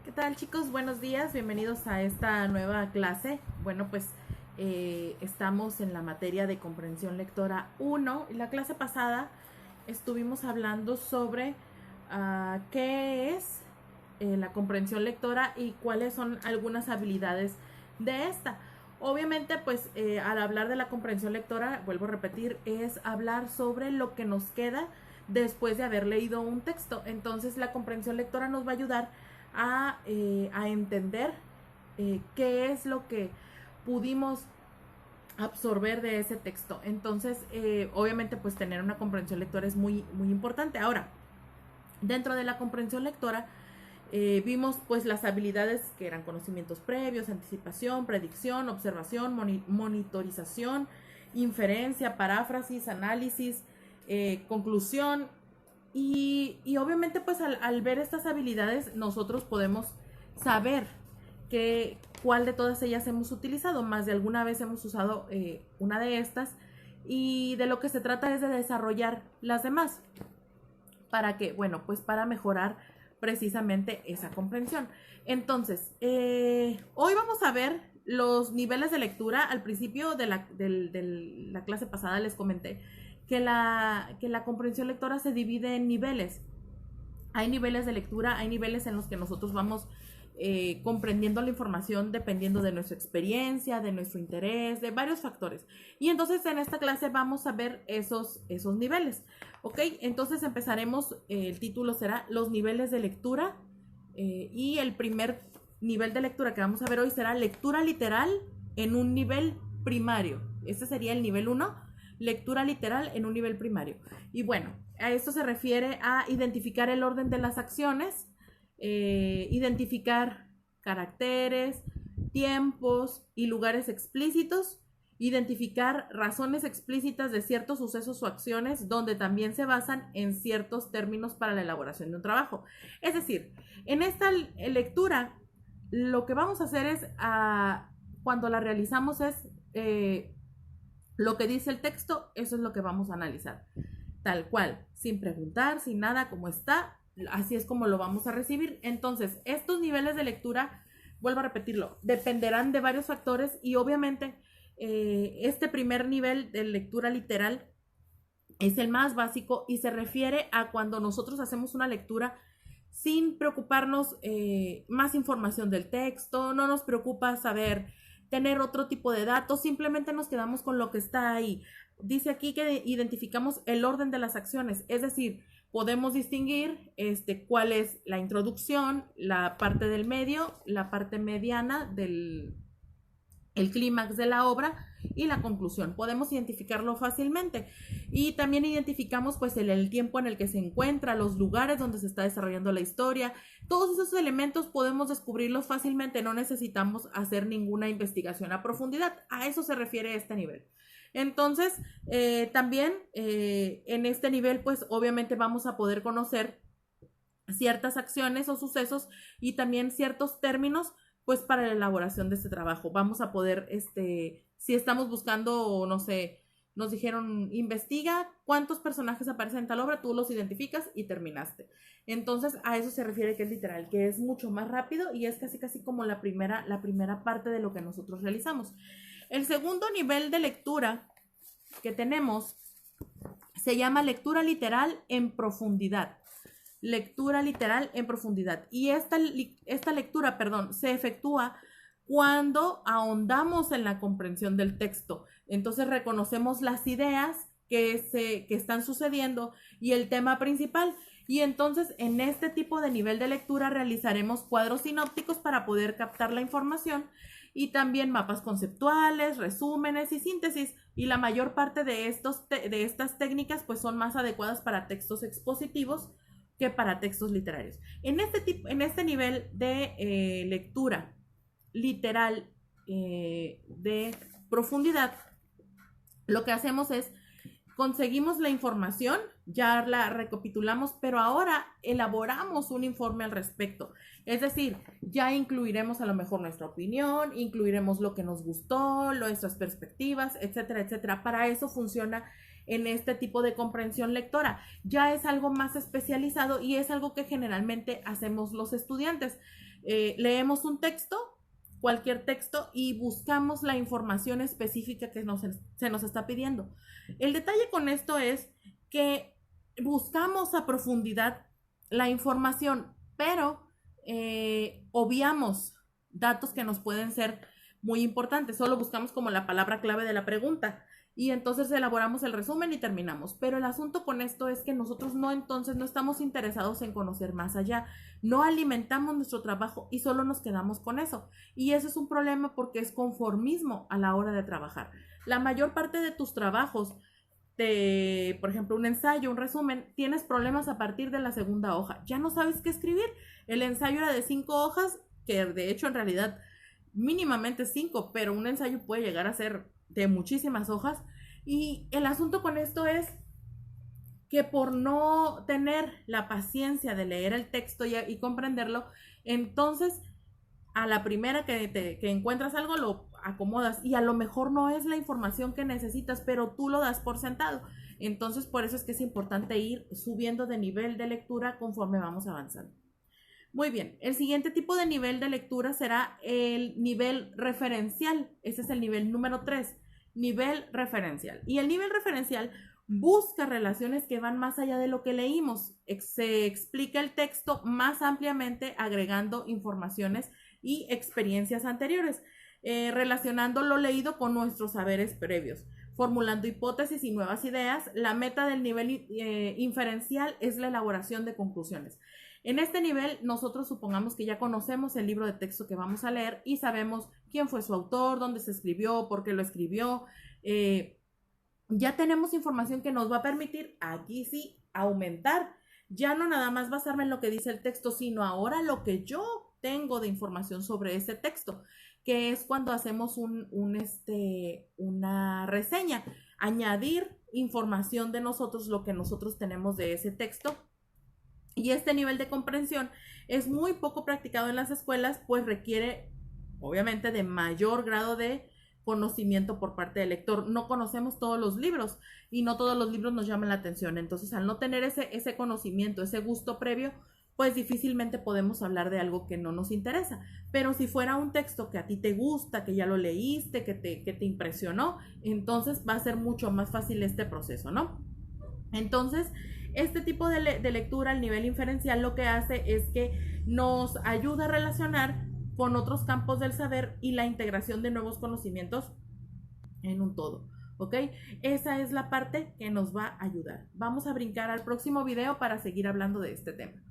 ¿Qué tal, chicos? Buenos días, bienvenidos a esta nueva clase. Bueno, pues estamos en la materia de comprensión lectora 1. En la clase pasada estuvimos hablando sobre qué es la comprensión lectora y cuáles son algunas habilidades de esta. Obviamente, pues al hablar de la comprensión lectora, vuelvo a repetir, es hablar sobre lo que nos queda después de haber leído un texto. Entonces, la comprensión lectora nos va a ayudar a entender qué es lo que pudimos absorber de ese texto. Entonces, obviamente, pues tener una comprensión lectora es muy, muy importante. Ahora, dentro de la comprensión lectora, vimos pues las habilidades que eran conocimientos previos, anticipación, predicción, observación, monitorización, inferencia, paráfrasis, análisis, conclusión. Y obviamente pues al ver estas habilidades nosotros podemos saber cuál de todas ellas hemos utilizado. Más de alguna vez hemos usado una de estas, y de lo que se trata es de desarrollar las demás. ¿Para qué? Bueno, pues para mejorar precisamente esa comprensión. Entonces, hoy vamos a ver los niveles de lectura. Al principio de la clase pasada les comenté que la comprensión lectora se divide en niveles. Hay niveles de lectura, hay niveles en los que nosotros vamos comprendiendo la información dependiendo de nuestra experiencia, de nuestro interés, de varios factores. Y entonces en esta clase vamos a ver esos niveles. ¿Ok? Entonces empezaremos, el título será Los niveles de lectura, y el primer nivel de lectura que vamos a ver hoy será lectura literal en un nivel primario. Este sería el nivel 1, lectura literal en un nivel primario. Y bueno, a esto se refiere a identificar el orden de las acciones, identificar caracteres, tiempos y lugares explícitos, identificar razones explícitas de ciertos sucesos o acciones donde también se basan en ciertos términos para la elaboración de un trabajo. Es decir, en esta lectura lo que vamos a hacer es, cuando la realizamos, es lo que dice el texto, eso es lo que vamos a analizar. Tal cual, sin preguntar, sin nada, como está, así es como lo vamos a recibir. Entonces, estos niveles de lectura, vuelvo a repetirlo, dependerán de varios factores, y obviamente este primer nivel de lectura literal es el más básico y se refiere a cuando nosotros hacemos una lectura sin preocuparnos más información del texto. No nos preocupa saber tener otro tipo de datos, simplemente nos quedamos con lo que está ahí. Dice aquí que identificamos el orden de las acciones, es decir, podemos distinguir cuál es la introducción, la parte del medio, la parte mediana del clímax de la obra y la conclusión. Podemos identificarlo fácilmente, y también identificamos pues el tiempo en el que se encuentra, los lugares donde se está desarrollando la historia. Todos esos elementos podemos descubrirlos fácilmente, no necesitamos hacer ninguna investigación a profundidad. A eso se refiere este nivel. Entonces, también en este nivel pues obviamente vamos a poder conocer ciertas acciones o sucesos y también ciertos términos pues para la elaboración de este trabajo. Vamos a poder, si estamos buscando, no sé, nos dijeron, investiga cuántos personajes aparecen en tal obra, tú los identificas y terminaste. Entonces, a eso se refiere que es literal, que es mucho más rápido y es casi casi como la primera parte de lo que nosotros realizamos. El segundo nivel de lectura que tenemos se llama lectura literal en profundidad. Lectura literal en profundidad. Y esta lectura, se efectúa cuando ahondamos en la comprensión del texto. Entonces reconocemos las ideas que están sucediendo y el tema principal. Y entonces en este tipo de nivel de lectura realizaremos cuadros sinópticos para poder captar la información, y también mapas conceptuales, resúmenes y síntesis. Y la mayor parte de estas técnicas pues son más adecuadas para textos expositivos que para textos literarios. En este nivel de lectura literal de profundidad, lo que hacemos es conseguimos la información, ya la recapitulamos, pero ahora elaboramos un informe al respecto. Es decir, ya incluiremos a lo mejor nuestra opinión, incluiremos lo que nos gustó, nuestras perspectivas, etcétera, etcétera. Para eso funciona en este tipo de comprensión lectora. Ya es algo más especializado y es algo que generalmente hacemos los estudiantes. leemos un texto, cualquier texto, y buscamos la información específica que se nos está pidiendo. El detalle con esto es que buscamos a profundidad la información, pero obviamos datos que nos pueden ser muy importantes. Solo buscamos como la palabra clave de la pregunta y entonces elaboramos el resumen y terminamos. Pero el asunto con esto es que nosotros no estamos interesados en conocer más allá. No alimentamos nuestro trabajo y solo nos quedamos con eso. Y eso es un problema porque es conformismo a la hora de trabajar. La mayor parte de tus trabajos, por ejemplo, un ensayo, un resumen, tienes problemas a partir de la segunda hoja. Ya no sabes qué escribir. El ensayo era de 5 hojas, que de hecho en realidad mínimamente 5, pero un ensayo puede llegar a ser de muchísimas hojas. Y el asunto con esto es que por no tener la paciencia de leer el texto y comprenderlo, entonces a la primera que encuentras algo lo acomodas y a lo mejor no es la información que necesitas, pero tú lo das por sentado. Entonces por eso es que es importante ir subiendo de nivel de lectura conforme vamos avanzando. Muy bien, el siguiente tipo de nivel de lectura será el nivel referencial. Ese es el nivel número 3, nivel referencial. Y el nivel referencial busca relaciones que van más allá de lo que leímos. Se explica el texto más ampliamente agregando informaciones y experiencias anteriores, relacionando lo leído con nuestros saberes previos, formulando hipótesis y nuevas ideas. La meta del nivel inferencial es la elaboración de conclusiones. En este nivel, nosotros supongamos que ya conocemos el libro de texto que vamos a leer y sabemos quién fue su autor, dónde se escribió, por qué lo escribió. Ya tenemos información que nos va a permitir, aquí sí, aumentar. Ya no nada más basarme en lo que dice el texto, sino ahora lo que yo tengo de información sobre ese texto, que es cuando hacemos una reseña, añadir información de nosotros, lo que nosotros tenemos de ese texto. Y este nivel de comprensión es muy poco practicado en las escuelas, pues requiere obviamente de mayor grado de conocimiento por parte del lector. No conocemos todos los libros y no todos los libros nos llaman la atención. Entonces, al no tener ese conocimiento, ese gusto previo, pues difícilmente podemos hablar de algo que no nos interesa. Pero si fuera un texto que a ti te gusta, que ya lo leíste, que te impresionó, entonces va a ser mucho más fácil este proceso, ¿no? Entonces, este tipo de lectura al nivel inferencial lo que hace es que nos ayuda a relacionar con otros campos del saber y la integración de nuevos conocimientos en un todo, ¿ok? Esa es la parte que nos va a ayudar. Vamos a brincar al próximo video para seguir hablando de este tema.